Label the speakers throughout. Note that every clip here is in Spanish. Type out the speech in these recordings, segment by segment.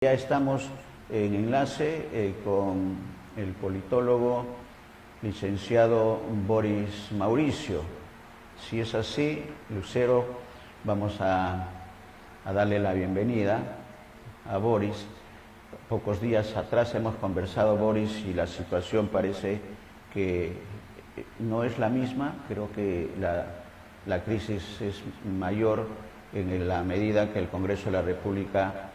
Speaker 1: Ya estamos en enlace con el politólogo licenciado Boris Mauricio. Si es así, Lucero, vamos a darle la bienvenida a Boris. Pocos días atrás hemos conversado, Boris, y la situación parece que no es la misma. Creo que la crisis es mayor en la medida que el Congreso de la República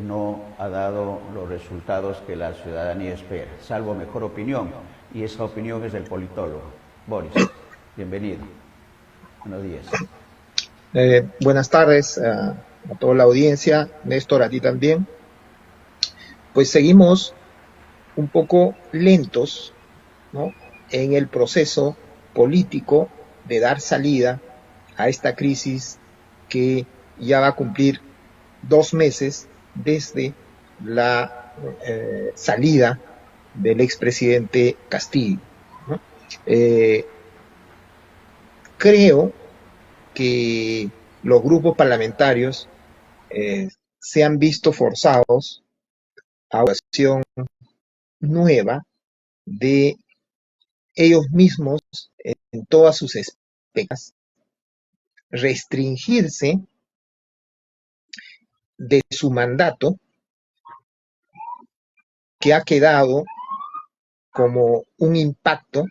Speaker 1: no ha dado los resultados que la ciudadanía espera, salvo mejor opinión, y esa opinión es del politólogo. Boris, bienvenido. Buenos días.
Speaker 2: Buenas tardes a toda la audiencia, Néstor, a ti también. Pues seguimos un poco lentos, ¿no?, en el proceso político de dar salida a esta crisis que ya va a cumplir 2 meses desde la salida del expresidente Castillo, ¿no? Creo que los grupos parlamentarios se han visto forzados a una acción nueva de ellos mismos en todas sus aspectos, restringirse de su mandato, que ha quedado como un impacto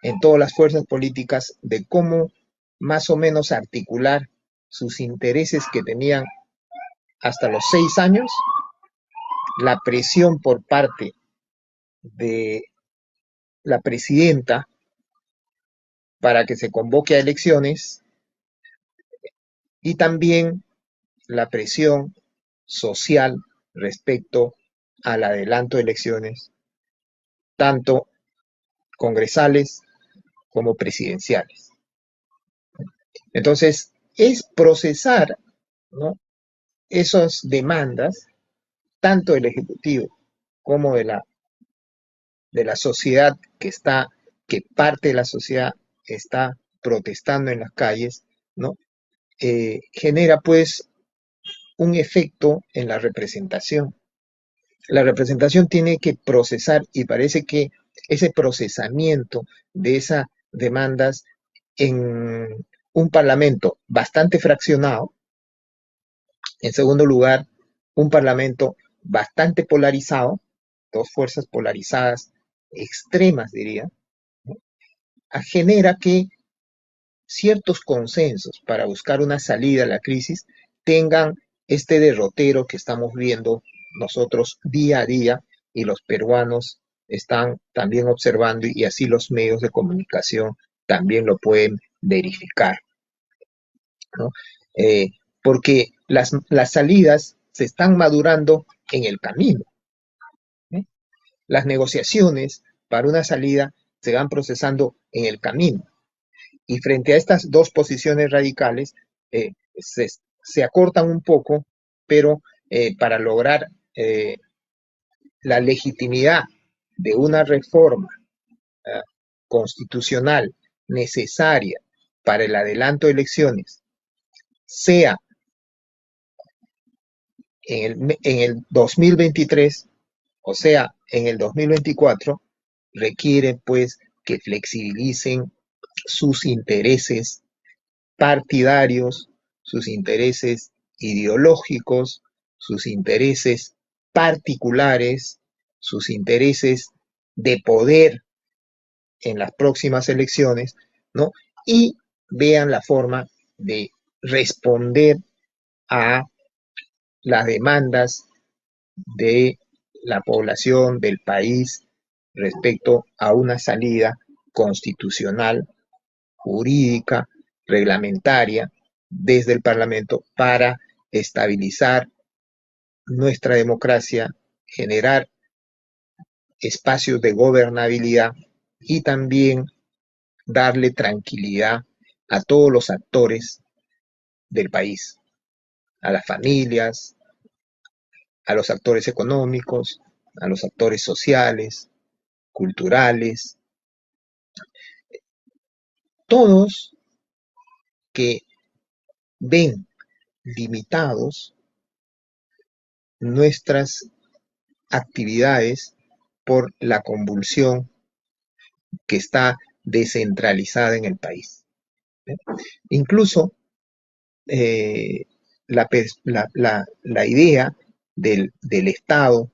Speaker 2: en todas las fuerzas políticas de cómo más o menos articular sus intereses que tenían hasta los 6 años, la presión por parte de la presidenta para que se convoque a elecciones y también la presión social respecto al adelanto de elecciones, tanto congresales como presidenciales. Entonces, es procesar, ¿no?, esas demandas, tanto del Ejecutivo como de la sociedad que parte de la sociedad está protestando en las calles, ¿no? Genera pues un efecto en la representación. La representación tiene que procesar, y parece que ese procesamiento de esas demandas en un parlamento bastante fraccionado, en segundo lugar, un parlamento bastante polarizado, dos fuerzas polarizadas extremas, diría, ¿no?, genera que ciertos consensos para buscar una salida a la crisis tengan este derrotero que estamos viendo nosotros día a día, y los peruanos están también observando, y así los medios de comunicación también lo pueden verificar, ¿no? Porque las salidas se están madurando en el camino, ¿eh? Las negociaciones para una salida se van procesando en el camino. Y frente a estas dos posiciones radicales, se acortan un poco, pero para lograr la legitimidad de una reforma eh, constitucional necesaria para el adelanto de elecciones, sea en el 2023 o sea en el 2024, requiere pues que flexibilicen sus intereses partidarios, sus intereses ideológicos, sus intereses particulares, sus intereses de poder en las próximas elecciones, ¿no? Y vean la forma de responder a las demandas de la población del país respecto a una salida constitucional, jurídica, reglamentaria, desde el Parlamento para estabilizar nuestra democracia, generar espacios de gobernabilidad y también darle tranquilidad a todos los actores del país, a las familias, a los actores económicos, a los actores sociales, culturales, todos que ven limitados nuestras actividades por la convulsión que está descentralizada en el país. Incluso la idea del Estado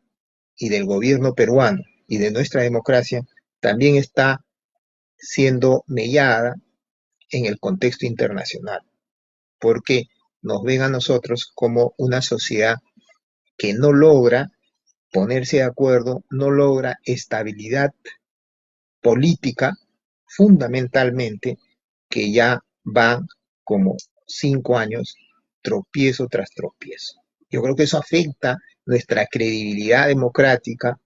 Speaker 2: y del gobierno peruano y de nuestra democracia también está siendo mellada en el contexto internacional, porque nos ven a nosotros como una sociedad que no logra ponerse de acuerdo, no logra estabilidad política, fundamentalmente, que ya van como 5 años tropiezo tras tropiezo. Yo creo que eso afecta nuestra credibilidad democrática,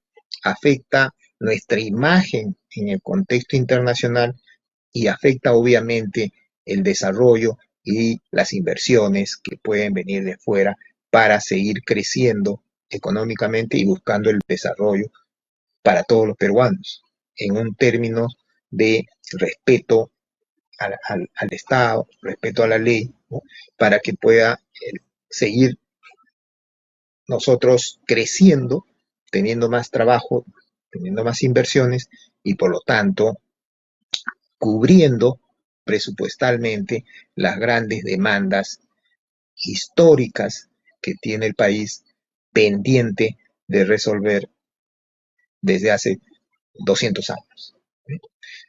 Speaker 2: afecta nuestra imagen en el contexto internacional y afecta obviamente el desarrollo y las inversiones que pueden venir de fuera para seguir creciendo económicamente y buscando el desarrollo para todos los peruanos, en un término de respeto al Estado, respeto a la ley, ¿no? Para que pueda seguir nosotros creciendo, teniendo más trabajo, teniendo más inversiones y por lo tanto cubriendo presupuestalmente las grandes demandas históricas que tiene el país pendiente de resolver desde hace 200 años.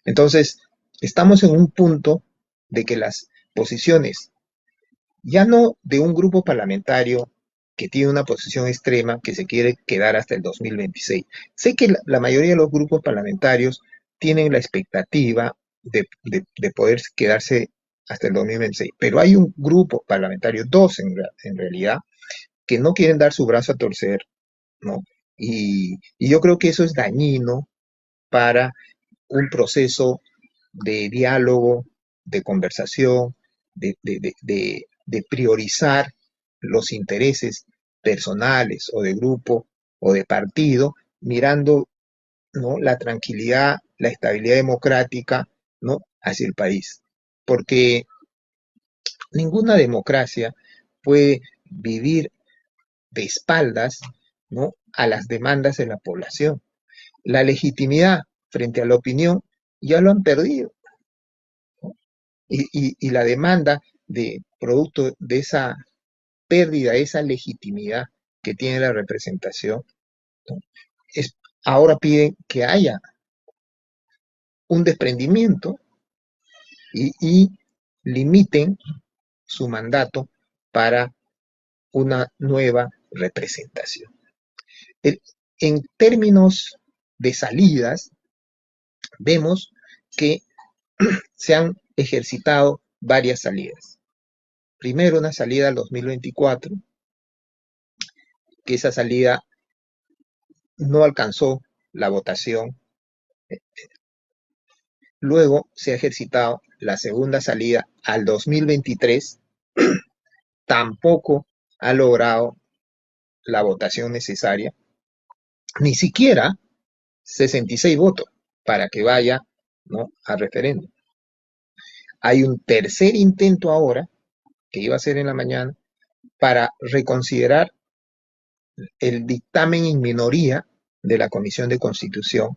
Speaker 2: Entonces, estamos en un punto de que las posiciones, ya no de un grupo parlamentario que tiene una posición extrema que se quiere quedar hasta el 2026. Sé que la mayoría de los grupos parlamentarios tienen la expectativa de poder quedarse hasta el 2026, pero hay un grupo parlamentario, dos en realidad, que no quieren dar su brazo a torcer, ¿no? Y yo creo que eso es dañino para un proceso de diálogo, de conversación, de priorizar los intereses personales o de grupo o de partido, mirando, ¿no?, la tranquilidad, la estabilidad democrática, ¿no?, hacia el país. Porque ninguna democracia puede vivir de espaldas, ¿no?, a las demandas de la población. La legitimidad frente a la opinión ya lo han perdido. Y la demanda de producto de esa pérdida, esa legitimidad que tiene la representación, ¿no?, es, ahora piden que haya un desprendimiento y limiten su mandato para una nueva representación. En términos de salidas, vemos que se han ejercitado varias salidas. Primero, una salida al 2024, que esa salida no alcanzó la votación. Luego se ha ejercitado la segunda salida al 2023, tampoco ha logrado la votación necesaria, ni siquiera 66 votos para que vaya, ¿no?, a referéndum. Hay un tercer intento ahora, que iba a ser en la mañana, para reconsiderar el dictamen en minoría de la Comisión de Constitución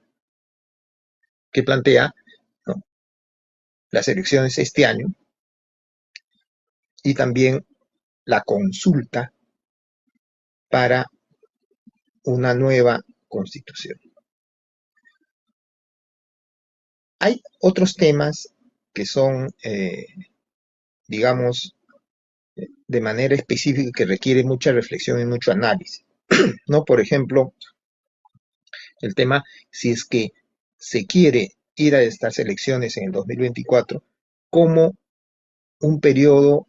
Speaker 2: que plantea, ¿no?, las elecciones este año y también la consulta para una nueva constitución. Hay otros temas que son, digamos, de manera específica que requiere mucha reflexión y mucho análisis, ¿no? Por ejemplo, el tema si es que se quiere ir a estas elecciones en el 2024 como un periodo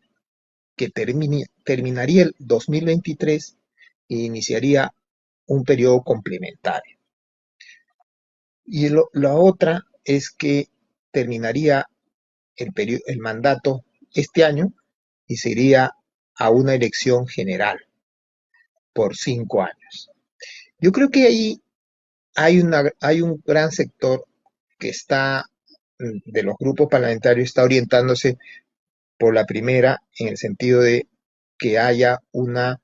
Speaker 2: que terminaría el 2023 e iniciaría un periodo complementario. Y la otra es que terminaría el mandato este año y se iría a una elección general por 5 años. Yo creo que ahí hay un gran sector que está, de los grupos parlamentarios, está orientándose por la primera, en el sentido de que haya una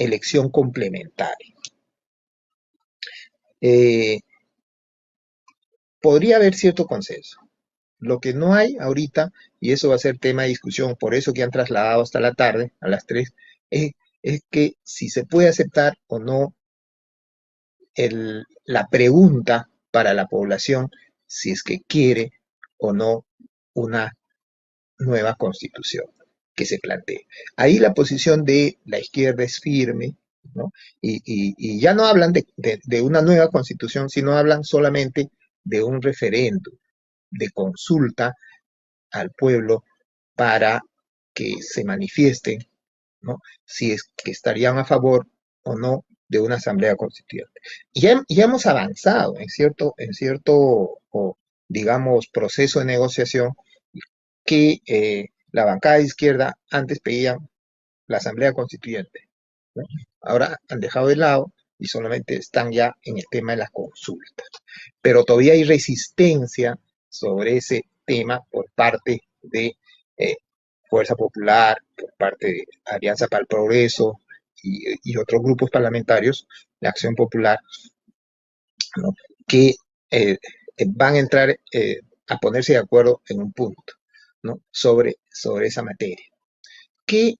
Speaker 2: elección complementaria. Podría haber cierto consenso. Lo que no hay ahorita, y eso va a ser tema de discusión, por eso que han trasladado hasta la tarde, a las 3, es, es que si se puede aceptar o no la pregunta para la población si es que quiere o no una nueva constitución que se plantee. Ahí la posición de la izquierda es firme, ¿no? Y ya no hablan de una nueva constitución, sino hablan solamente de un referéndum, de consulta al pueblo para que se manifiesten, ¿no? Si es que estarían a favor o no de una asamblea constituyente. Ya hemos avanzado en cierto digamos, proceso de negociación que la bancada de izquierda antes pedían la asamblea constituyente, ¿no? Ahora han dejado de lado y solamente están ya en el tema de las consultas. Pero todavía hay resistencia sobre ese tema por parte de eh, Fuerza Popular, por parte de Alianza para el Progreso y otros grupos parlamentarios de Acción Popular, ¿no? Que van a entrar a ponerse de acuerdo en un punto, ¿no? sobre esa materia. Que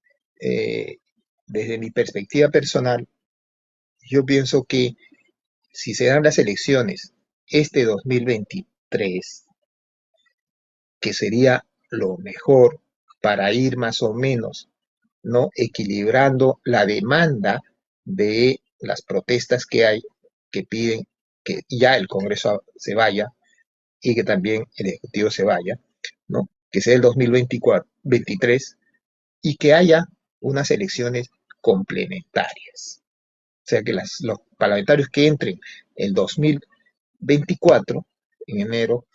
Speaker 2: desde mi perspectiva personal, yo pienso que si se dan las elecciones este 2023, que sería lo mejor para ir más o menos, ¿no? Equilibrando la demanda de las protestas que hay, que piden que ya el Congreso se vaya y que también el Ejecutivo se vaya, ¿no? Que sea el 2023 y que haya unas elecciones complementarias. O sea, que los parlamentarios que entren el 2024, en enero,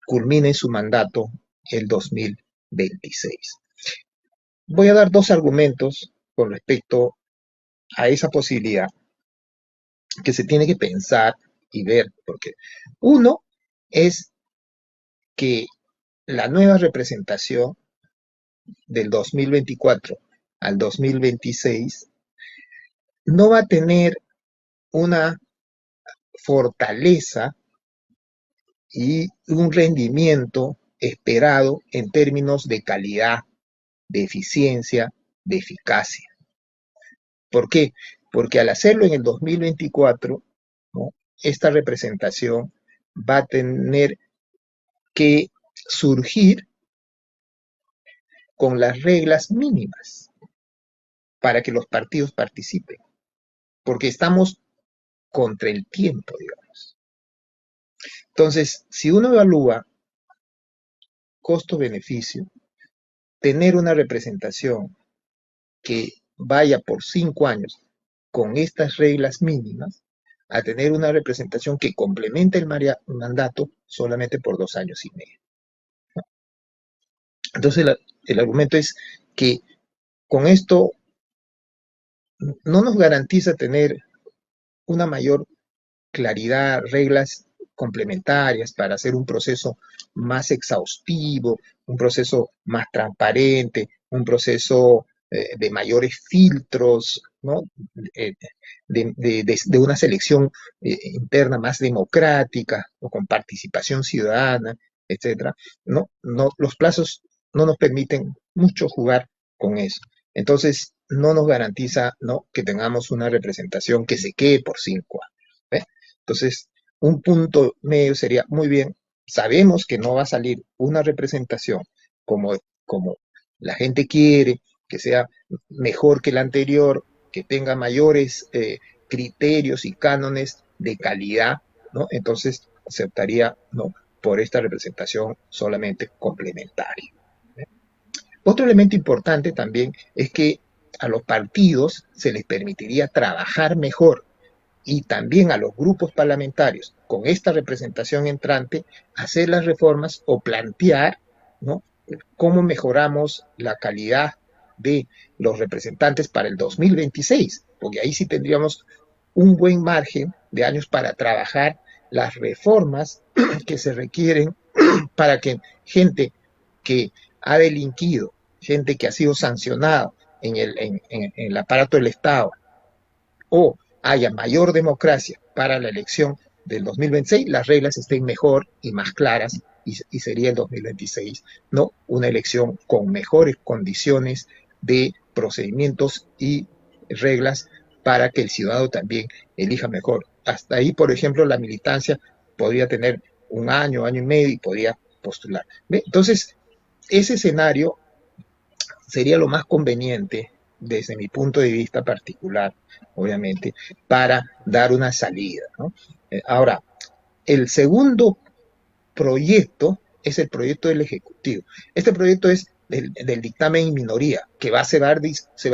Speaker 2: culminen su mandato el 2026. Voy a dar dos argumentos con respecto a esa posibilidad que se tiene que pensar y ver, porque uno es que la nueva representación del 2024 al 2026 no va a tener una fortaleza y un rendimiento esperado en términos de calidad, de eficiencia, de eficacia. ¿Por qué? Porque al hacerlo en el 2024, ¿no? Esta representación va a tener que surgir con las reglas mínimas para que los partidos participen, porque estamos contra el tiempo, digamos. Entonces, si uno evalúa costo-beneficio, tener una representación que vaya por 5 años con estas reglas mínimas, a tener una representación que complemente el mandato solamente por 2 años y medio. Entonces, el argumento es que con esto no nos garantiza tener una mayor claridad, reglas complementarias para hacer un proceso más exhaustivo, un proceso más transparente, un proceso de mayores filtros, ¿no? De una selección interna más democrática o con participación ciudadana, etcétera. No, los plazos no nos permiten mucho jugar con eso. Entonces, no nos garantiza, ¿no?, que tengamos una representación que se quede por 5 años. ¿eh? Entonces, un punto medio sería, muy bien, sabemos que no va a salir una representación como la gente quiere, que sea mejor que la anterior, que tenga mayores criterios y cánones de calidad, ¿no? Entonces aceptaría, ¿no?, por esta representación solamente complementaria. Otro elemento importante también es que a los partidos se les permitiría trabajar mejor y también a los grupos parlamentarios con esta representación entrante hacer las reformas o plantear, ¿no?, cómo mejoramos la calidad de los representantes para el 2026, porque ahí sí tendríamos un buen margen de años para trabajar las reformas que se requieren para que gente que ha delinquido, gente que ha sido sancionada en el aparato del Estado, o haya mayor democracia para la elección del 2026, las reglas estén mejor y más claras y sería el 2026, ¿no? Una elección con mejores condiciones de procedimientos y reglas para que el ciudadano también elija mejor. Hasta ahí, por ejemplo, la militancia podría tener un año, año y medio y podría postular. ¿Ve? Entonces, ese escenario sería lo más conveniente desde mi punto de vista particular, obviamente, para dar una salida, ¿no? Ahora, el segundo proyecto es el proyecto del Ejecutivo. Este proyecto es del dictamen en minoría, que se va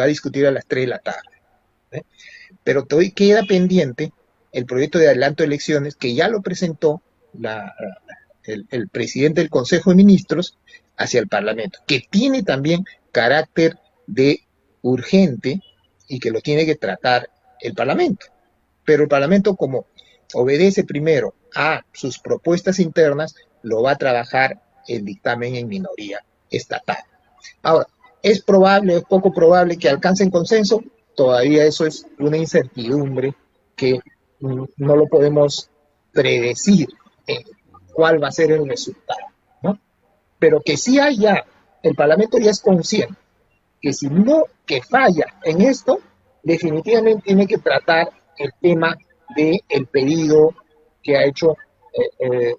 Speaker 2: a discutir a las 3 de la tarde. ¿eh? Pero todavía queda pendiente el proyecto de adelanto de elecciones, que ya lo presentó el presidente del Consejo de Ministros hacia el Parlamento, que tiene también carácter de urgente y que lo tiene que tratar el Parlamento. Pero el Parlamento, como obedece primero a sus propuestas internas, lo va a trabajar el dictamen en minoría estatal. Ahora, ¿es probable o es poco probable que alcancen consenso? Todavía eso es una incertidumbre que no lo podemos predecir cuál va a ser el resultado, ¿no? Pero que sí haya, el Parlamento ya es consciente que si no, que falla en esto, definitivamente tiene que tratar el tema del pedido que ha hecho el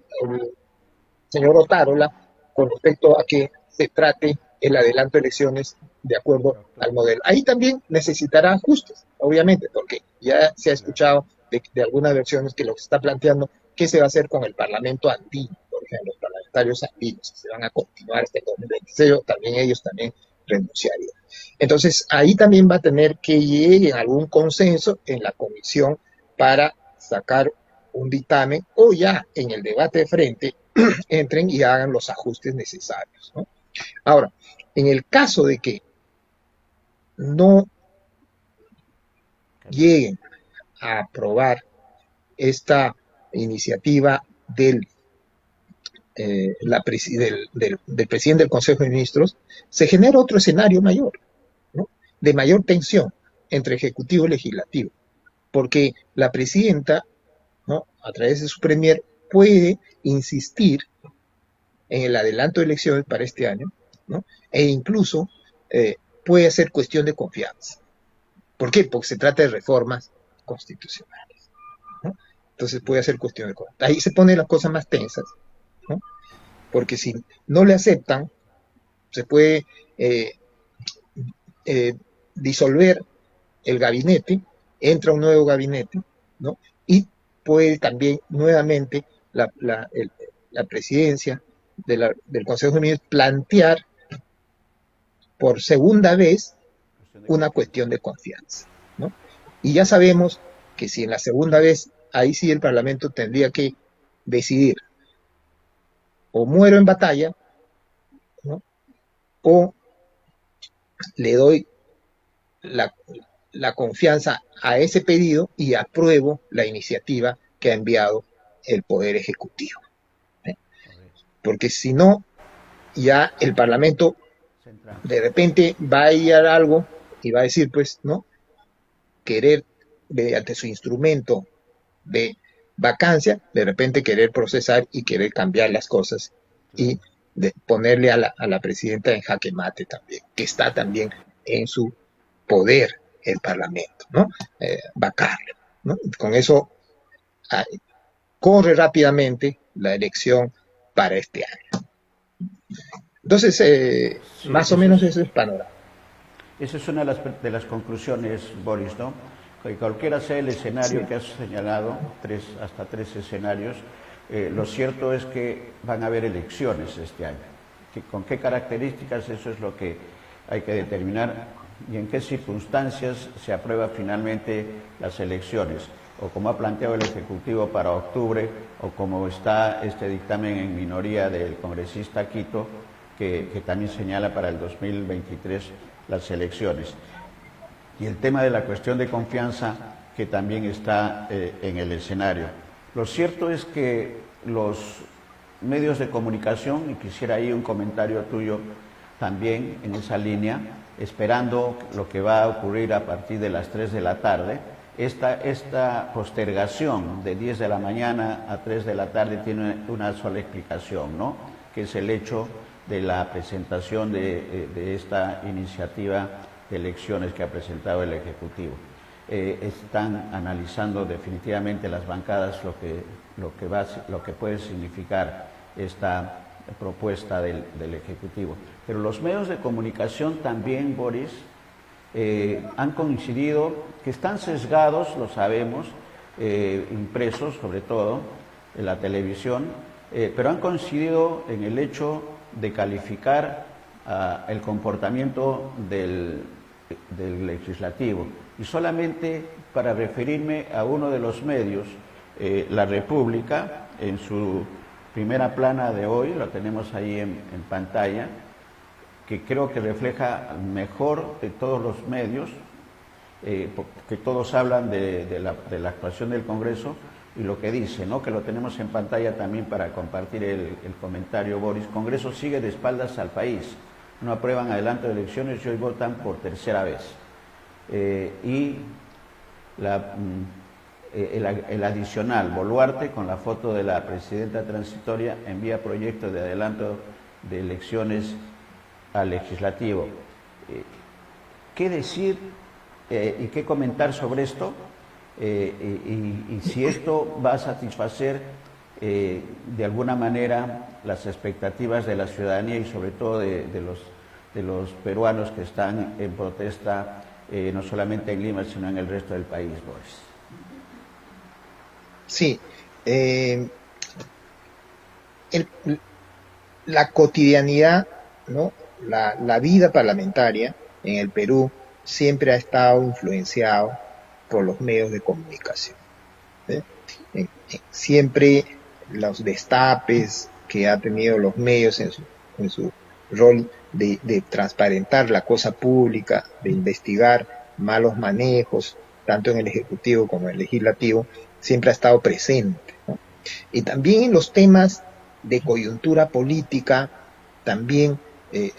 Speaker 2: señor Otárola con respecto a que se trate el adelanto de elecciones de acuerdo al modelo. Ahí también necesitará ajustes, obviamente, porque ya se ha escuchado de algunas versiones que lo que se está planteando, ¿qué se va a hacer con el Parlamento andino? Por ejemplo, los parlamentarios andinos, si se van a continuar hasta el 2026, también ellos también renunciarían. Entonces, ahí también va a tener que llegar a algún consenso en la comisión para sacar un dictamen o ya en el debate de frente entren y hagan los ajustes necesarios, ¿no? Ahora, en el caso de que no lleguen a aprobar esta iniciativa del presidente del Consejo de Ministros, se genera otro escenario mayor, ¿no? De mayor tensión entre Ejecutivo y Legislativo, porque la presidenta, ¿no? A través de su premier, puede insistir en el adelanto de elecciones para este año, ¿no? E incluso puede ser cuestión de confianza. ¿Por qué? Porque se trata de reformas constitucionales, ¿no? Entonces puede ser cuestión de confianza. Ahí se ponen las cosas más tensas, ¿no? Porque si no le aceptan, se puede disolver el gabinete, entra un nuevo gabinete, ¿no? Y puede también nuevamente la presidencia del Consejo de Ministros plantear por segunda vez una cuestión de confianza, ¿no? Y ya sabemos que si en la segunda vez, ahí sí el Parlamento tendría que decidir o muero en batalla, ¿no? O le doy la confianza a ese pedido y apruebo la iniciativa que ha enviado el Poder Ejecutivo, ¿eh? Porque si no, ya el Parlamento de repente va a ir a algo y va a decir, pues, ¿no? Querer, mediante su instrumento de vacancia, de repente querer procesar y querer cambiar las cosas y ponerle a la presidenta en jaque mate también, que está también en su poder el Parlamento, ¿no? Vacarlo, ¿no? Con eso corre rápidamente la elección para este año. Entonces,
Speaker 1: Sí,
Speaker 2: más o menos eso es panorama.
Speaker 1: Esa es una de las conclusiones, Boris, ¿no? Que cualquiera sea el escenario
Speaker 2: Sí.
Speaker 1: que has señalado, hasta tres escenarios, lo cierto es que van a haber elecciones este año. ¿Con qué características? Eso es lo que hay que determinar y en qué circunstancias se aprueba finalmente las elecciones, o como ha planteado el Ejecutivo para octubre, o como está este dictamen en minoría del congresista Quito, que también señala para el 2023 las elecciones. Y el tema de la cuestión de confianza, que también está en el escenario. Lo cierto es que los medios de comunicación, y quisiera ahí un comentario tuyo también en esa línea, esperando lo que va a ocurrir a partir de las 3 de la tarde, Esta postergación de 10 de la mañana a 3 de la tarde tiene una sola explicación, ¿no? Que es el hecho de la presentación de esta iniciativa de elecciones que ha presentado el Ejecutivo. Están analizando definitivamente las bancadas lo que puede significar esta propuesta del Ejecutivo. Pero los medios de comunicación también, Boris, han coincidido, que están sesgados, lo sabemos, impresos sobre todo, en la televisión, pero han coincidido en el hecho de calificar el comportamiento del legislativo. Y solamente para referirme a uno de los medios, La República, en su primera plana de hoy, lo tenemos ahí en pantalla, que creo que refleja mejor de todos los medios, que todos hablan de la actuación del Congreso y lo que dice, ¿no? Que lo tenemos en pantalla también para compartir el comentario, Boris. Congreso sigue de espaldas al país, no aprueban adelanto de elecciones y hoy votan por tercera vez. Y el adicional, Boluarte, con la foto de la presidenta transitoria, envía proyecto de adelanto de elecciones al legislativo. ¿Qué decir y qué comentar sobre esto? Y si esto va a satisfacer de alguna manera las expectativas de la ciudadanía y sobre todo de los peruanos que están en protesta, no solamente en Lima, sino en el resto del país, Boris.
Speaker 2: Sí, el- la cotidianidad, ¿no? La vida parlamentaria en el Perú siempre ha estado influenciado por los medios de comunicación. ¿Eh? Siempre los destapes que ha tenido los medios en su rol de transparentar la cosa pública, de investigar malos manejos, tanto en el Ejecutivo como en el Legislativo, siempre ha estado presente, ¿no? Y también en los temas de coyuntura política, también eh,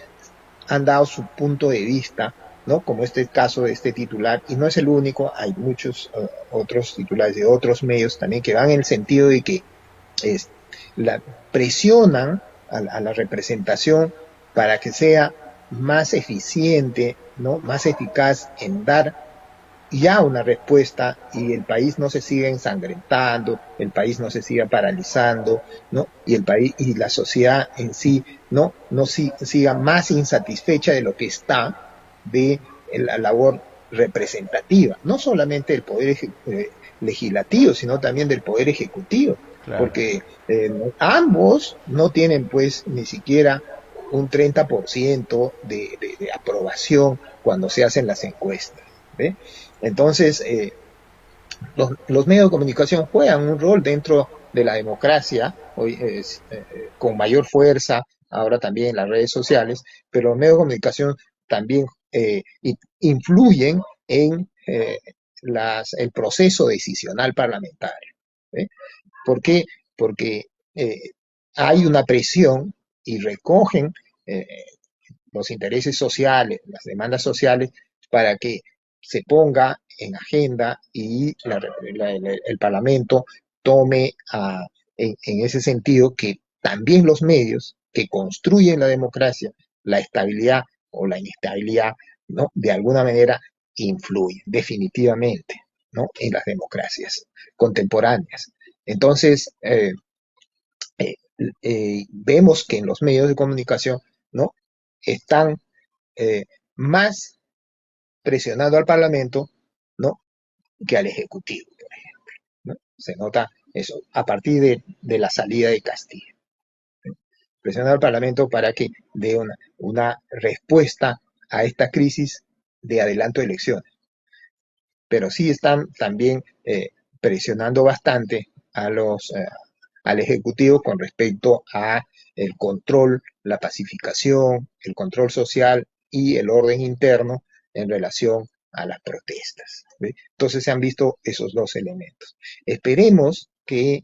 Speaker 2: han dado su punto de vista, ¿no? Como este caso de este titular, y no es el único, hay muchos otros titulares de otros medios también que van en el sentido de que es, presionan a la representación para que sea más eficiente, ¿no? Más eficaz en dar ya una respuesta y el país no se siga ensangrentando, el país no se siga paralizando, ¿no? Y el país y la sociedad en sí no siga más insatisfecha de lo que está de la labor representativa, no solamente del poder legislativo, sino también del poder ejecutivo,
Speaker 1: Claro.
Speaker 2: porque ambos no tienen pues ni siquiera un 30% de aprobación cuando se hacen las encuestas. ¿Ve? Entonces, los medios de comunicación juegan un rol dentro de la democracia, hoy con mayor fuerza, ahora también en las redes sociales, pero los medios de comunicación también influyen en el proceso decisional parlamentario. ¿Eh? ¿Por qué? Porque hay una presión y recogen eh, los intereses sociales, las demandas sociales, para que se ponga en agenda y el Parlamento tome en ese sentido que también los medios que construyen la democracia, la estabilidad o la inestabilidad, ¿no? De alguna manera influyen definitivamente, ¿no? En las democracias contemporáneas. Entonces, eh, vemos que en los medios de comunicación, ¿no? Están eh, más presionando al Parlamento, ¿no? Que al Ejecutivo, por ejemplo, ¿no? Se nota eso a partir de la salida de Castillo, ¿no? Presionando al Parlamento para que dé una respuesta a esta crisis de adelanto de elecciones. Pero sí están también presionando bastante al Ejecutivo con respecto a el control, la pacificación, el control social y el orden interno en relación a las protestas. ¿Ve? Entonces se han visto esos dos elementos. Esperemos que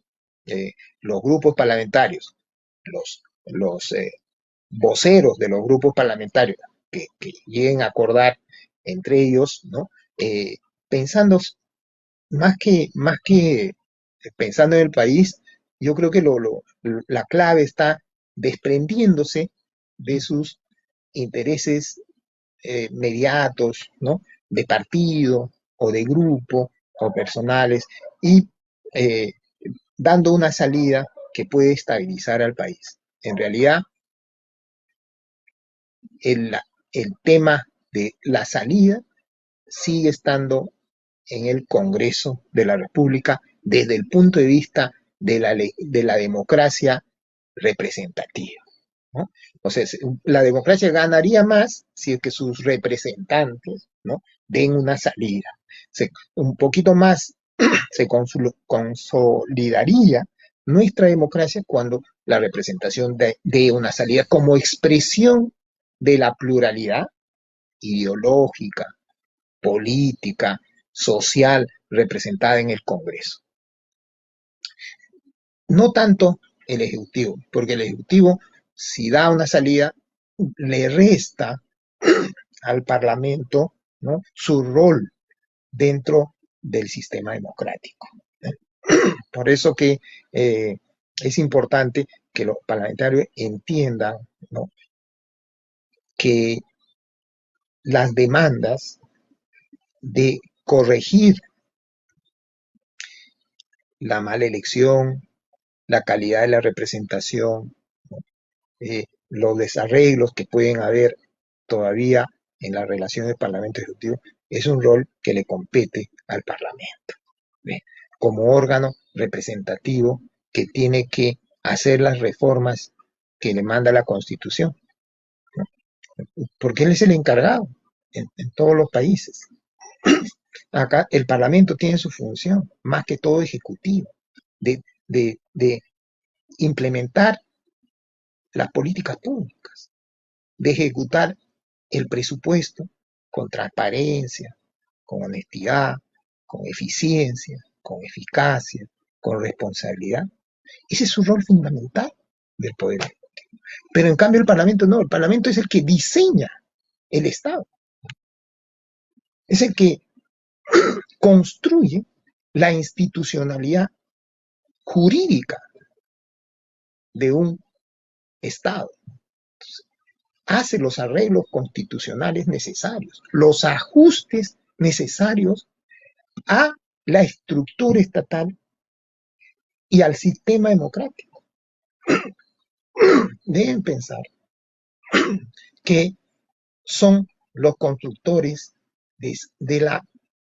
Speaker 2: los grupos parlamentarios, los voceros de los grupos parlamentarios que lleguen a acordar entre ellos, ¿no? Pensando más que pensando en el país, yo creo que la clave está desprendiéndose de sus intereses mediatos, ¿no? De partido o de grupo o personales y eh, dando una salida que puede estabilizar al país. En realidad, el, el tema de la salida sigue estando en el Congreso de la República desde el punto de vista de la democracia representativa, ¿no? O sea, la democracia ganaría más si es que sus representantes, ¿no? Den una salida. Un poquito más se consolidaría nuestra democracia cuando la representación de una salida como expresión de la pluralidad ideológica, política, social representada en el Congreso. No tanto el Ejecutivo, porque el Ejecutivo, si da una salida, le resta al Parlamento, ¿no? Su rol dentro del sistema democrático. Por eso que es importante que los parlamentarios entiendan, ¿no? Que las demandas de corregir la mala elección, la calidad de la representación, los desarreglos que pueden haber todavía en la relación del Parlamento Ejecutivo, es un rol que le compete al Parlamento, ¿ve? Como órgano representativo que tiene que hacer las reformas que le manda la Constitución, ¿no? Porque él es el encargado en todos los países. Acá el Parlamento tiene su función, más que todo ejecutiva, de implementar las políticas públicas, de ejecutar el presupuesto con transparencia, con honestidad, con eficiencia, con eficacia, con responsabilidad. Ese es su rol fundamental del poder. Pero en cambio el Parlamento no, el Parlamento es el que diseña el Estado, es el que construye la institucionalidad jurídica de un Estado. Hace los arreglos constitucionales necesarios, los ajustes necesarios a la estructura estatal y al sistema democrático. Deben pensar que son los constructores de la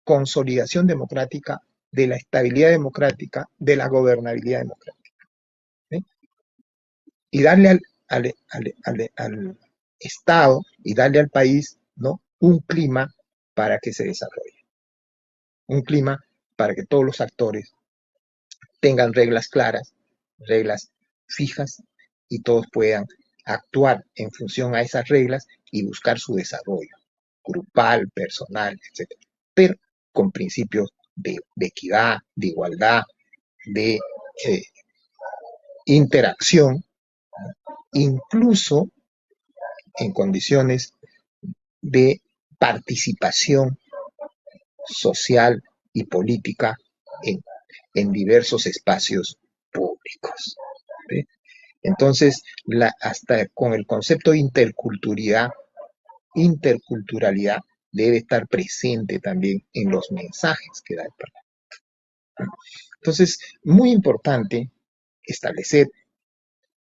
Speaker 2: consolidación democrática, de la estabilidad democrática, de la gobernabilidad democrática. ¿Sí? Y darle al Estado y darle al país, ¿no? Un clima para que se desarrolle. Un clima para que todos los actores tengan reglas claras, reglas fijas y todos puedan actuar en función a esas reglas y buscar su desarrollo grupal, personal, etc. Pero con principios de equidad, de igualdad, de interacción, incluso en condiciones de participación social y política en diversos espacios públicos. ¿Sí? Entonces, hasta con el concepto de interculturalidad debe estar presente también en los mensajes que da el Parlamento. Entonces, muy importante establecer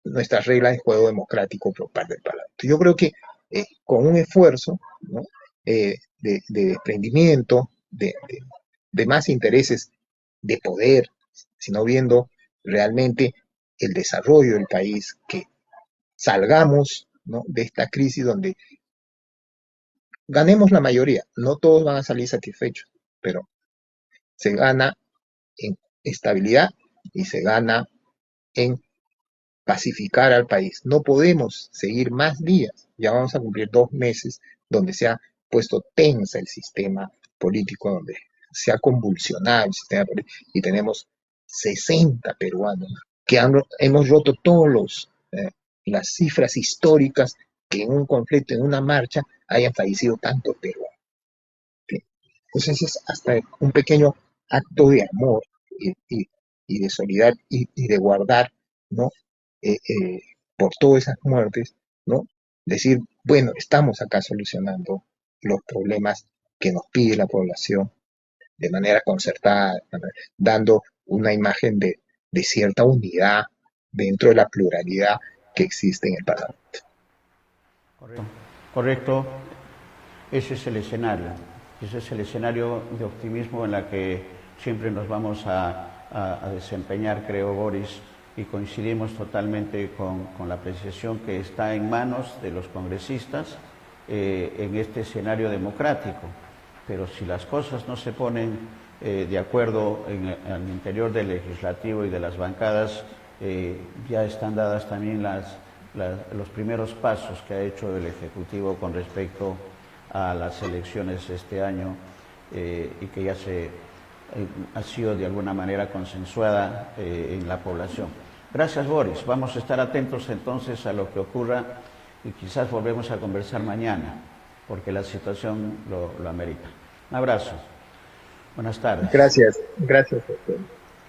Speaker 2: nuestras reglas de juego democrático por parte del Parlamento. Yo creo que con un esfuerzo, ¿no? De desprendimiento, de más intereses de poder, sino viendo realmente el desarrollo del país, que salgamos, ¿no? De esta crisis donde ganemos la mayoría. No todos van a salir satisfechos, pero se gana en estabilidad y se gana en pacificar al país. No podemos seguir más días. Ya vamos a cumplir 2 meses donde se ha puesto tensa el sistema político, donde se ha convulsionado el sistema político y tenemos 60 peruanos que hemos roto todas las cifras históricas que en un conflicto, en una marcha, hayan fallecido tantos peruanos. ¿Sí? Entonces es hasta un pequeño acto de amor y de solidaridad y de guardar, ¿no? Por todas esas muertes, ¿no? Decir, bueno, estamos acá solucionando los problemas que nos pide la población de manera concertada, dando una imagen de cierta unidad dentro de la pluralidad que existe en el Parlamento.
Speaker 1: Correcto. Correcto. Ese es el escenario. Ese es el escenario de optimismo en la que siempre nos vamos a desempeñar, creo, Boris, y coincidimos totalmente con la apreciación que está en manos de los congresistas en este escenario democrático. Pero si las cosas no se ponen de acuerdo al interior del legislativo y de las bancadas, ya están dadas también los primeros pasos que ha hecho el Ejecutivo con respecto a las elecciones este año y que ya ha sido de alguna manera consensuada en la población. Gracias, Boris. Vamos a estar atentos entonces a lo que ocurra y quizás volvemos a conversar mañana, porque la situación lo amerita. Un abrazo. Buenas tardes.
Speaker 2: Gracias, gracias. Doctor.